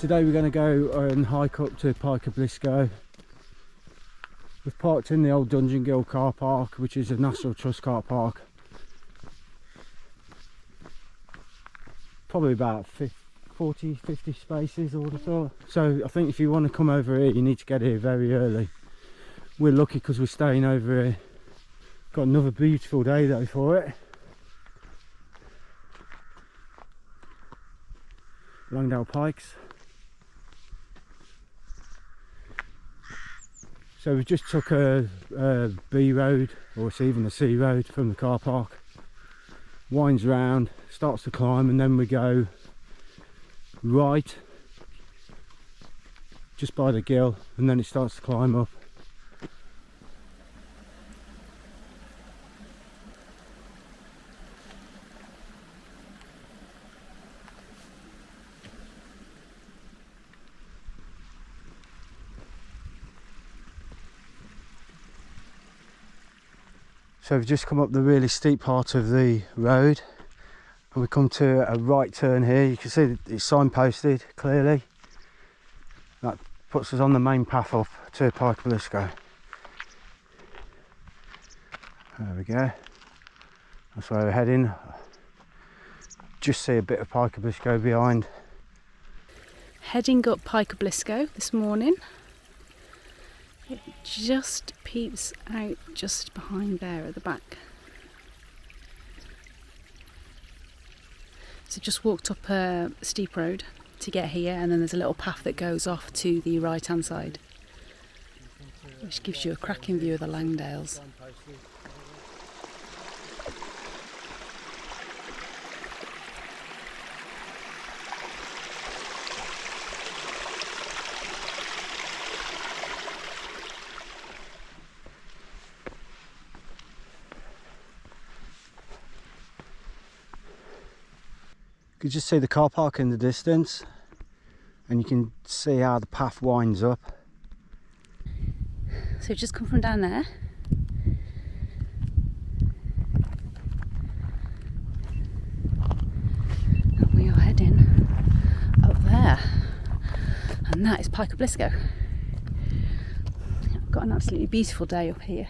Today we're going to go and hike up to Pike O'Blisco. We've parked in the old Dungeon Guild car park, which is a National Trust car park. Probably about 40, 50 spaces all the time. So I think if you want to come over here, you need to get here very early. We're lucky because we're staying over here. Got another beautiful day though for it. Langdale Pikes. So we just took a B road, or it's even a C road, from the car park. Winds round, starts to climb, and then we go right just by the gill, and then it starts to climb up. So we've just come up the really steep part of the road and we come to a right turn here. You can see it's signposted clearly. That puts us on the main path up to Pike O'Blisco. There we go. That's where we're heading. Just see a bit of Pike O'Blisco behind. Heading up Pike O'Blisco this morning. It just peeps out just behind there at the back. So just walked up a steep road to get here, and then there's a little path that goes off to the right hand side, which gives you a cracking view of the Langdales. You can just see the car park in the distance, and you can see how the path winds up. So we've just come from down there. And we are heading up there. And that is Pike O'Blisco. I've got an absolutely beautiful day up here.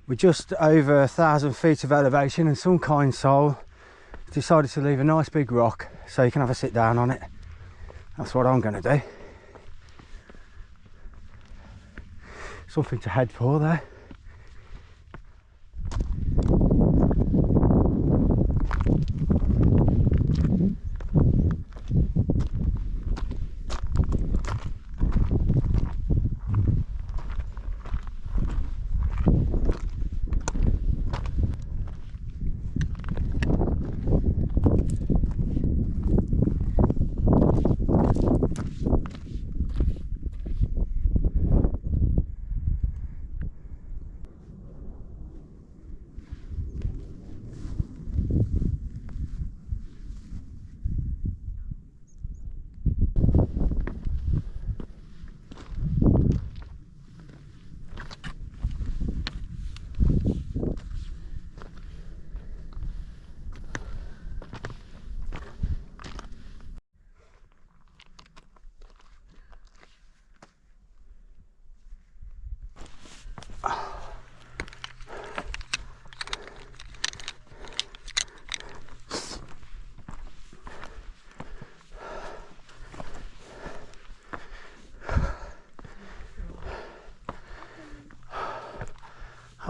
We're just over 1,000 feet of elevation, and some kind soul decided to leave a nice big rock so you can have a sit down on it. That's what I'm going to do. Something to head for there.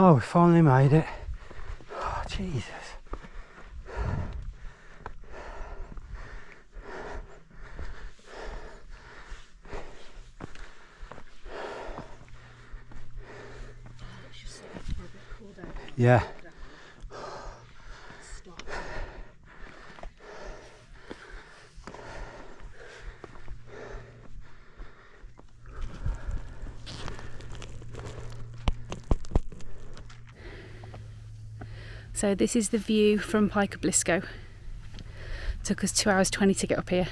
Oh, we finally made it. Oh, Jesus. Yeah. So this is the view from Pike O'Blisco. Took us 2 hours 20 to get up here.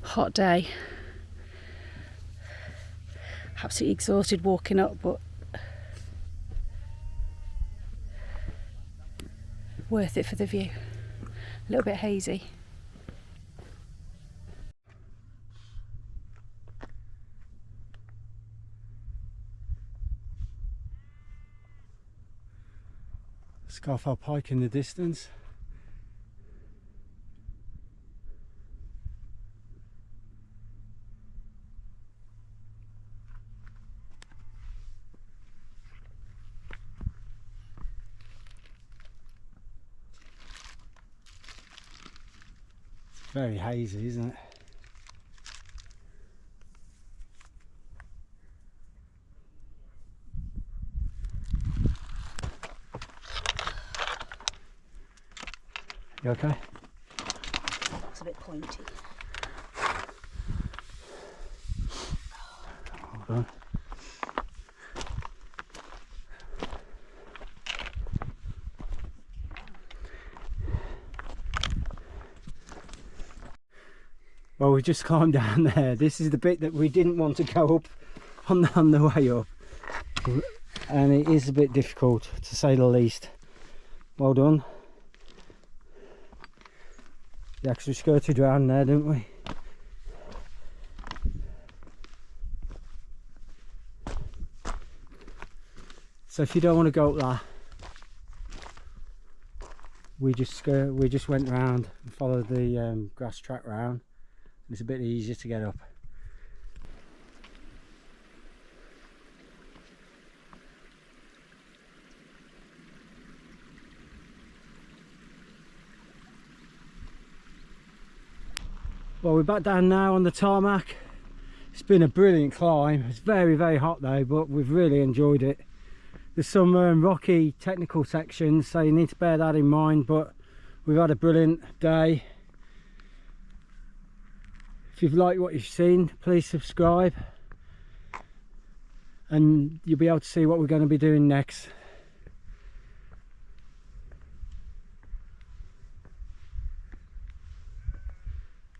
Hot day. Absolutely exhausted walking up, but worth it for the view. A little bit hazy. Scafell Pike in the distance. It's very hazy, isn't it? You okay? It's a bit pointy. Hold on. Well, we just climbed down there. This is the bit that we didn't want to go up on the way up, and it is a bit difficult to say the least. Well done. Yeah, because we skirted around there, didn't we? So if you don't want to go up there, we just went round and followed the grass track round. It's a bit easier to get up. Well, we're back down now on the tarmac. It's been a brilliant climb. It's very, very hot though, but we've really enjoyed it. There's some rocky technical sections, so you need to bear that in mind, but we've had a brilliant day. If you've liked what you've seen, please subscribe and you'll be able to see what we're going to be doing next.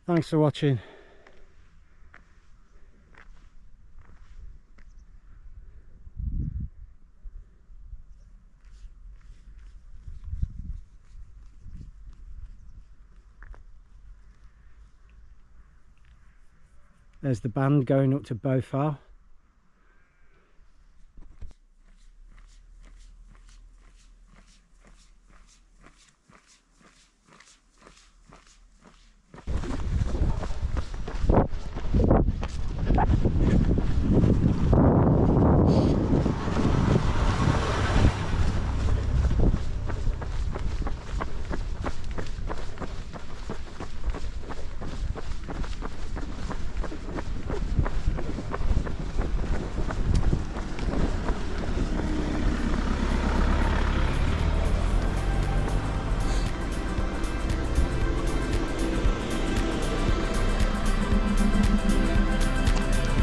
Thanks for watching. There's the band going up to Scafell.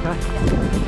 Okay.